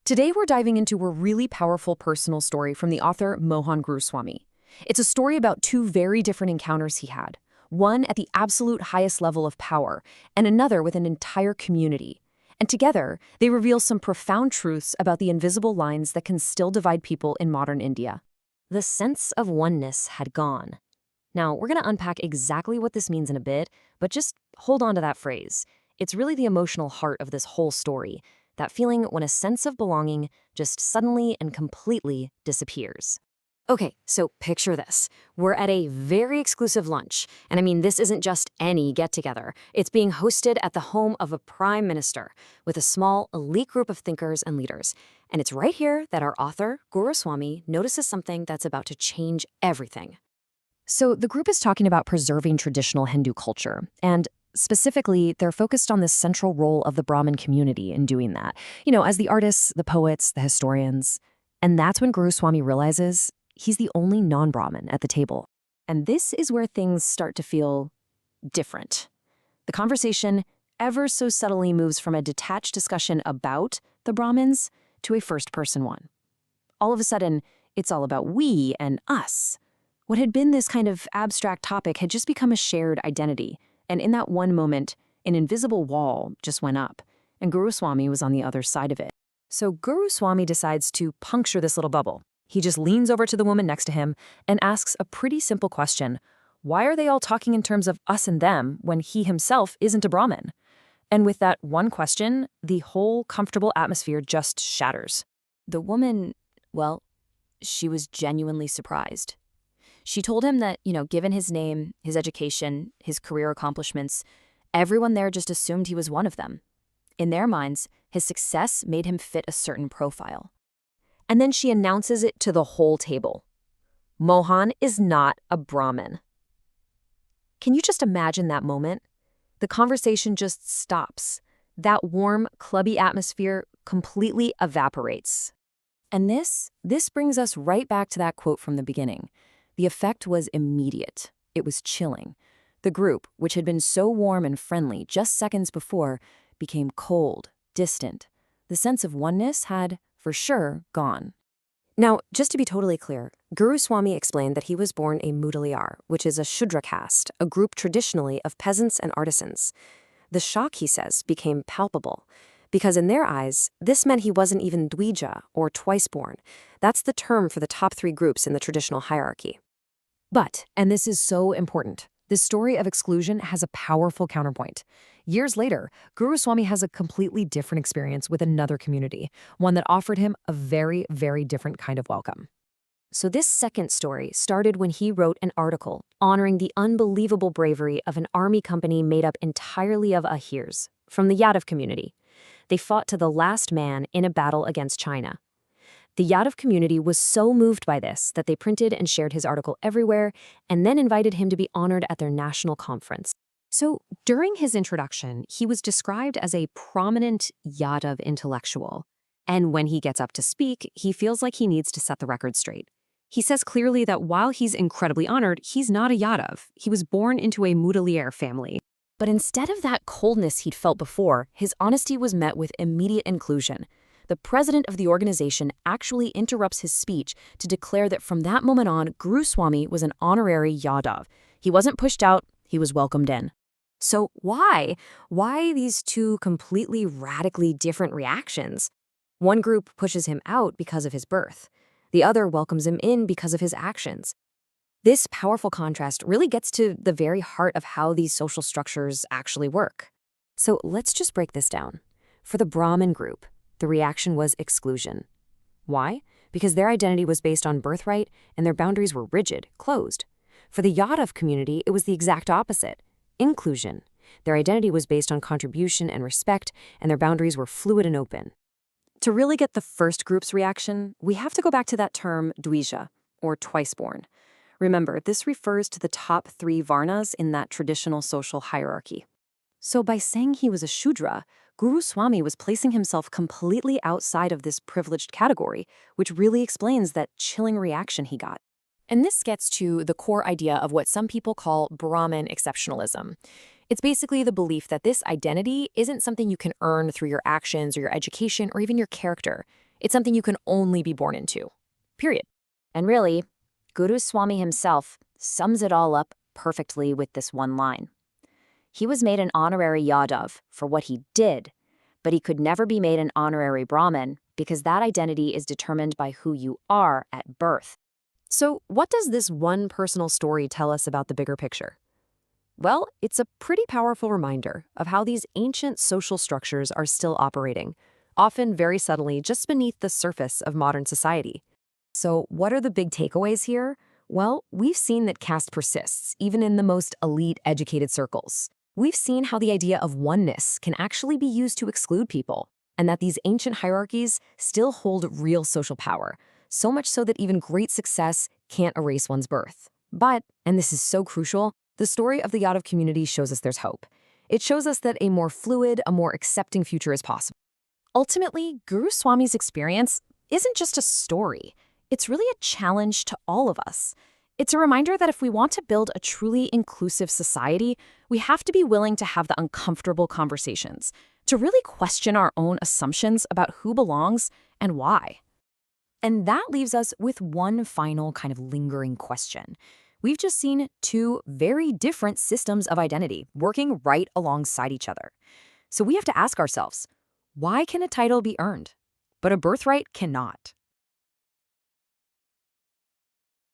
Today we're diving into a really powerful personal story from the author Mohan Guruswamy. It's a story about two very different encounters he had, one at the absolute highest level of power, and another with an entire community. And together, they reveal some profound truths about the invisible lines that can still divide people in modern India. The sense of oneness had gone. Now, we're going to unpack exactly what this means in a bit, but just hold on to that phrase. It's really the emotional heart of this whole story, that feeling when a sense of belonging just suddenly and completely disappears. Okay, so picture this. We're at a very exclusive lunch, and I mean, this isn't just any get-together. It's being hosted at the home of a prime minister with a small, elite group of thinkers and leaders. And it's right here that our author, Guruswamy, notices something that's about to change everything. So the group is talking about preserving traditional Hindu culture, and specifically, they're focused on this central role of the Brahmin community in doing that. As the artists, the poets, the historians. And that's when Guruswamy realizes he's the only non-Brahmin at the table. And this is where things start to feel different. The conversation ever so subtly moves from a detached discussion about the Brahmins to a first-person one. All of a sudden, it's all about we and us. What had been this kind of abstract topic had just become a shared identity. And in that one moment, an invisible wall just went up, and Guruswamy was on the other side of it. So Guruswamy decides to puncture this little bubble. He just leans over to the woman next to him and asks a pretty simple question. Why are they all talking in terms of us and them when he himself isn't a Brahmin? And with that one question, the whole comfortable atmosphere just shatters. The woman, well, she was genuinely surprised. She told him that, given his name, his education, his career accomplishments, everyone there just assumed he was one of them. In their minds, his success made him fit a certain profile. And then she announces it to the whole table. Mohan is not a Brahmin. Can you just imagine that moment? The conversation just stops. That warm, clubby atmosphere completely evaporates. And this brings us right back to that quote from the beginning. The effect was immediate. It was chilling. The group, which had been so warm and friendly just seconds before, became cold, distant. The sense of oneness had, for sure, gone. Now, just to be totally clear, Guruswamy explained that he was born a Mudaliar, which is a Shudra caste, a group traditionally of peasants and artisans. The shock, he says, became palpable, because in their eyes, this meant he wasn't even Dvija, or twice-born. That's the term for the top three groups in the traditional hierarchy. But, and this is so important, this story of exclusion has a powerful counterpoint. Years later, Guruswamy has a completely different experience with another community, one that offered him a very, very different kind of welcome. So this second story started when he wrote an article honoring the unbelievable bravery of an army company made up entirely of Ahirs, from the Yadav community. They fought to the last man in a battle against China. The Yadav community was so moved by this that they printed and shared his article everywhere and then invited him to be honored at their national conference. So during his introduction, he was described as a prominent Yadav intellectual. And when he gets up to speak, he feels like he needs to set the record straight. He says clearly that while he's incredibly honored, he's not a Yadav. He was born into a Mudaliar family. But instead of that coldness he'd felt before, his honesty was met with immediate inclusion. The president of the organization actually interrupts his speech to declare that from that moment on, Guruswamy was an honorary Yadav. He wasn't pushed out, he was welcomed in. So why? Why these two completely radically different reactions? One group pushes him out because of his birth. The other welcomes him in because of his actions. This powerful contrast really gets to the very heart of how these social structures actually work. So let's just break this down. For the Brahmin group, the reaction was exclusion. Why? Because their identity was based on birthright and their boundaries were rigid, closed. For the Yadav community, it was the exact opposite. Inclusion. Their identity was based on contribution and respect, and their boundaries were fluid and open. To really get the first group's reaction, we have to go back to that term Dvija, or twice-born. Remember, this refers to the top three varnas in that traditional social hierarchy. So by saying he was a Shudra, Guruswamy was placing himself completely outside of this privileged category, which really explains that chilling reaction he got. And this gets to the core idea of what some people call Brahmin exceptionalism. It's basically the belief that this identity isn't something you can earn through your actions or your education or even your character. It's something you can only be born into. Period. And really, Guru Swami himself sums it all up perfectly with this one line. He was made an honorary Yadav for what he did, but he could never be made an honorary Brahmin because that identity is determined by who you are at birth. So, what does this one personal story tell us about the bigger picture? Well, it's a pretty powerful reminder of how these ancient social structures are still operating, often very subtly just beneath the surface of modern society. So, what are the big takeaways here? Well, we've seen that caste persists, even in the most elite educated circles. We've seen how the idea of oneness can actually be used to exclude people, and that these ancient hierarchies still hold real social power, so much so that even great success can't erase one's birth. But, and this is so crucial, the story of the Yadav community shows us there's hope. It shows us that a more fluid, a more accepting future is possible. Ultimately, Guru Swami's experience isn't just a story. It's really a challenge to all of us. It's a reminder that if we want to build a truly inclusive society, we have to be willing to have the uncomfortable conversations, to really question our own assumptions about who belongs and why. And that leaves us with one final kind of lingering question. We've just seen two very different systems of identity working right alongside each other. So we have to ask ourselves, why can a title be earned, but a birthright cannot?